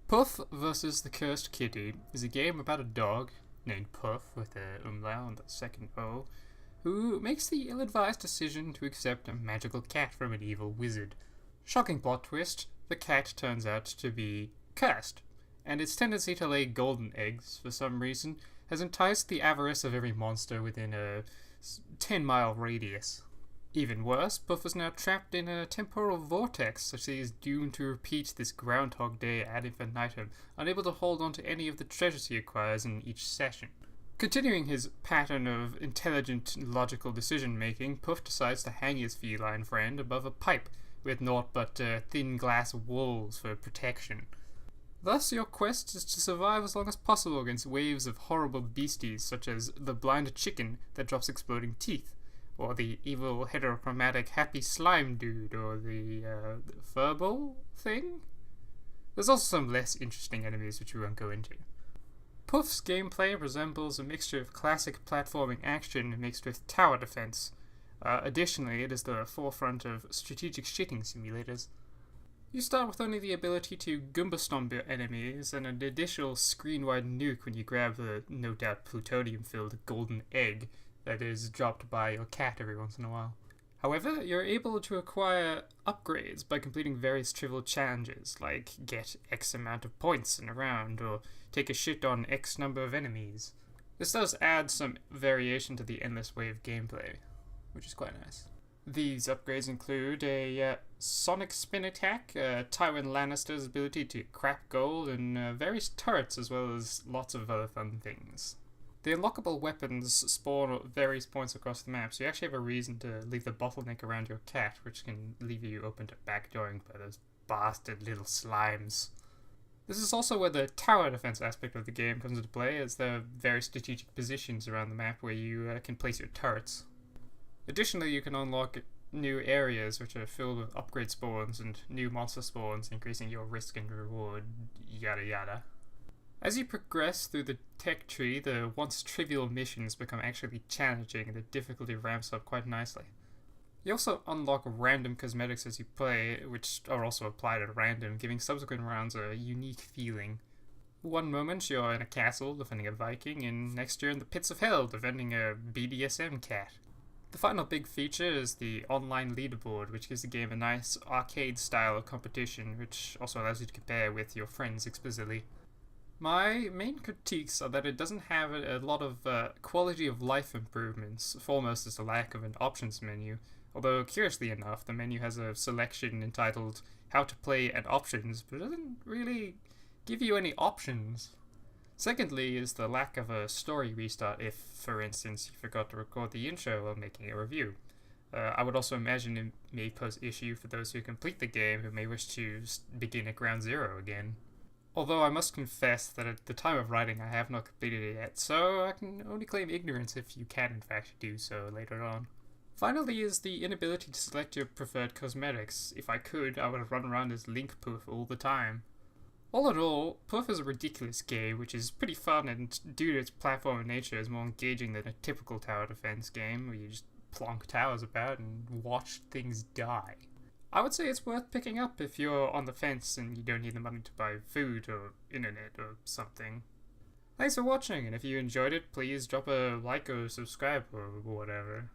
Poöf vs. the Cursed Kitty is a game about a dog, named Poöf with a umlaut on the second O, who makes the ill-advised decision to accept a magical cat from an evil wizard. Shocking plot twist, the cat turns out to be cursed, and its tendency to lay golden eggs, for some reason, has enticed the avarice of every monster within a 10-mile radius. Even worse, Poöf is now trapped in a temporal vortex, such that he is doomed to repeat this Groundhog Day ad infinitum, unable to hold on to any of the treasures he acquires in each session. Continuing his pattern of intelligent, logical decision-making, Poöf decides to hang his feline friend above a pipe, with naught but thin glass walls for protection. Thus, your quest is to survive as long as possible against waves of horrible beasties, such as the blind chicken that drops exploding teeth, or the evil heterochromatic happy slime dude, or the furball thing? There's also some less interesting enemies which we won't go into. Poöf's gameplay resembles a mixture of classic platforming action mixed with tower defense. Additionally, it is the forefront of strategic shitting simulators. You start with only the ability to Goomba stomp your enemies and an additional screen-wide nuke when you grab the no doubt plutonium-filled golden egg that is dropped by your cat every once in a while. However, you're able to acquire upgrades by completing various trivial challenges, like get X amount of points in a round, or take a shit on X number of enemies. This does add some variation to the endless way of gameplay, which is quite nice. These upgrades include a sonic spin attack, Tywin Lannister's ability to crap gold, and various turrets, as well as lots of other fun things. The unlockable weapons spawn at various points across the map, so you actually have a reason to leave the bottleneck around your cat, which can leave you open to backdooring by those bastard little slimes. This is also where the tower defense aspect of the game comes into play, as there are various strategic positions around the map where you can place your turrets. Additionally, you can unlock new areas which are filled with upgrade spawns and new monster spawns, increasing your risk and reward, yada yada. As you progress through the tech tree, the once trivial missions become actually challenging and the difficulty ramps up quite nicely. You also unlock random cosmetics as you play, which are also applied at random, giving subsequent rounds a unique feeling. One moment you're in a castle defending a Viking, and next you're in the pits of hell defending a BDSM cat. The final big feature is the online leaderboard, which gives the game a nice arcade style of competition, which also allows you to compare with your friends explicitly. My main critiques are that it doesn't have a lot of quality of life improvements. Foremost is the lack of an options menu, although curiously enough the menu has a selection entitled How to Play and Options, but it doesn't really give you any options. Secondly is the lack of a story restart if, for instance, you forgot to record the intro while making a review. I would also imagine it may pose issue for those who complete the game who may wish to begin at ground zero again. Although I must confess that at the time of writing I have not completed it yet, so I can only claim ignorance if you can in fact do so later on. Finally is the inability to select your preferred cosmetics. If I could, I would run around as Link Poöf all the time. All in all, Poöf is a ridiculous game, which is pretty fun and due to its platform nature is more engaging than a typical tower defense game where you just plonk towers about and watch things die. I would say it's worth picking up if you're on the fence and you don't need the money to buy food or internet or something. Thanks for watching, and if you enjoyed it, please drop a like or subscribe or whatever.